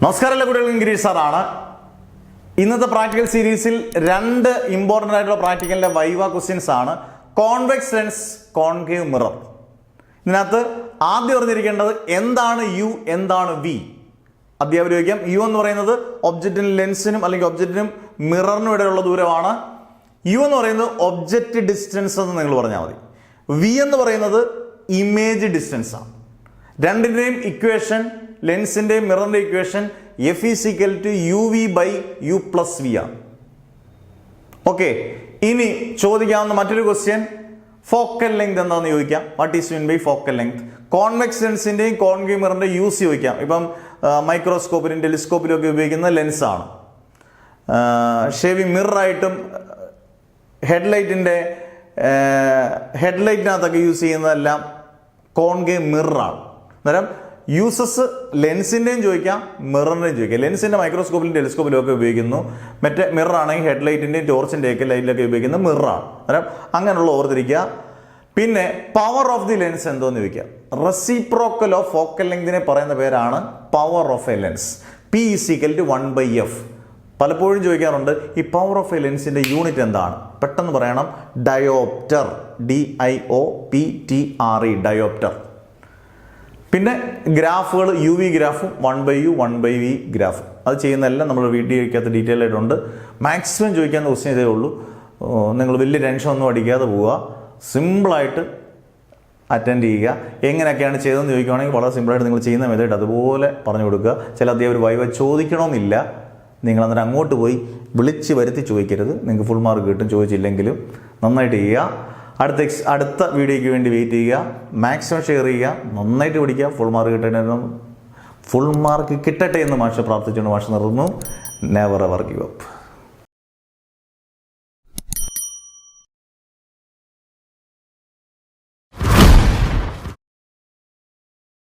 നമസ്കാരം, എല്ലാ കുട്ടികൾക്കും ഗിരീഷ് സാറാണ്. ഇന്നത്തെ പ്രാക്ടിക്കൽ സീരീസിൽ രണ്ട് ഇമ്പോർട്ടൻ്റ് ആയിട്ടുള്ള പ്രാക്ടിക്കലിൻ്റെ വൈവ ക്വസ്റ്റ്യൻസ് ആണ്. Convex lens, concave mirror. ഇതിനകത്ത് ആദ്യം അറിഞ്ഞിരിക്കേണ്ടത് എന്താണ് യു, എന്താണ് വി. അധ്യാപകർ ചോദിക്കാം. യു എന്ന് പറയുന്നത് ഒബ്ജക്റ്റിനും ലെൻസിനും അല്ലെങ്കിൽ ഒബ്ജക്റ്റിനും മിററിനും ഇടയിലുള്ള ദൂരമാണ്. യു എന്ന് പറയുന്നത് ഒബ്ജക്റ്റ് ഡിസ്റ്റൻസ് എന്ന് നിങ്ങൾ പറഞ്ഞാൽ മതി. വി എന്ന് പറയുന്നത് ഇമേജ് ഡിസ്റ്റൻസ് ആണ്. രണ്ടിൻ്റെയും ഇക്വേഷൻ, ലെൻസിൻ്റെയും മിററിൻ്റെ equation f is equal to u v by u plus v ആണ്. ഓക്കെ, ഇനി ചോദിക്കാവുന്ന മറ്റൊരു ക്വസ്റ്റ്യൻ, ഫോക്കൽ ലെങ്ത് എന്താണെന്ന് ചോദിക്കാം. What is mean by focal length? Convex ലെൻസിൻ്റെയും കോൺകേവ് മിററിൻ്റെ യൂസ് ചോദിക്കാം. ഇപ്പം മൈക്രോസ്കോപ്പിലും ടെലിസ്കോപ്പിലും ഒക്കെ ഉപയോഗിക്കുന്ന ലെൻസാണ്. ഷേവിങ് മിററായിട്ടും ഹെഡ്ലൈറ്റിനകത്തൊക്കെ യൂസ് ചെയ്യുന്നതെല്ലാം കോൺകേവ് മിററാണ്. അന്നേരം യൂസസ് ലെൻസിൻ്റെയും ചോദിക്കാം, മിററിൻ്റെയും ചോദിക്കാം. ലെൻസിൻ്റെ മൈക്രോസ്കോപ്പിലും ടെലിസ്കോപ്പിലും ഒക്കെ ഉപയോഗിക്കുന്നു. മറ്റേ മിററാണെങ്കിൽ ഹെഡ്ലൈറ്റിൻ്റെയും ടോർച്ചിൻ്റെയൊക്കെ ലൈറ്റിലൊക്കെ ഉപയോഗിക്കുന്ന മിററാണ്. അന്നേരം അങ്ങനെയുള്ള ഓർത്തിരിക്കുക. പിന്നെ പവർ ഓഫ് ദി ലെൻസ് എന്തോന്ന് ചോദിക്കാം. റെസിപ്രോക്കൽ ഓഫ് ഫോക്കൽ ലെങ്തിനെ പറയുന്ന പേരാണ് power of a lens. P is equal to 1/f. പലപ്പോഴും ചോദിക്കാറുണ്ട് ഈ പവർ ഓഫ് എ ലെൻസിൻ്റെ യൂണിറ്റ് എന്താണ്? പെട്ടെന്ന് പറയണം, ഡയോപ്റ്റർ. DIOPTRE, dioptre. പിന്നെ ഗ്രാഫുകൾ, യു വി ഗ്രാഫും 1/u 1/v ഗ്രാഫും. അത് ചെയ്യുന്നതെല്ലാം നമ്മൾ വീഡിയോയ്ക്കകത്ത് ഡീറ്റെയിൽ ആയിട്ടുണ്ട്. മാക്സിമം ചോദിക്കാവുന്ന ക്വസ്റ്റ്യൻ ഇതേ ഉള്ളൂ. നിങ്ങൾ വലിയ ടെൻഷൻ ഒന്നും അടിക്കാതെ പോവുക. സിമ്പിളായിട്ട് അറ്റൻഡ് ചെയ്യുക. എങ്ങനെയൊക്കെയാണ് ചെയ്തതെന്ന് ചോദിക്കുകയാണെങ്കിൽ വളരെ സിമ്പിളായിട്ട് നിങ്ങൾ ചെയ്യുന്ന മെത്തേഡ് അതുപോലെ പറഞ്ഞു കൊടുക്കുക. ചില അധ്യാപകർ വൈവ ചോദിക്കണമെന്നില്ല. നിങ്ങൾ അന്നേരം അങ്ങോട്ട് പോയി വിളിച്ച് വരുത്തി ചോദിക്കരുത്. നിങ്ങൾക്ക് ഫുൾ മാർക്ക് കിട്ടും ചോദിച്ചില്ലെങ്കിലും. നന്നായിട്ട് ചെയ്യുക. അടുത്ത വീഡിയോയ്ക്ക് വേണ്ടി വെയിറ്റ് ചെയ്യുക. മാക്സിമം ഷെയർ ചെയ്യുക. നന്നായിട്ട് പഠിക്കുക. ഫുൾ മാർക്ക് കിട്ടട്ടെ എന്ന് മാഷ് പ്രാർത്ഥിച്ചുകൊണ്ട് മാഷ് നിർത്തുന്നു. Never ever give up.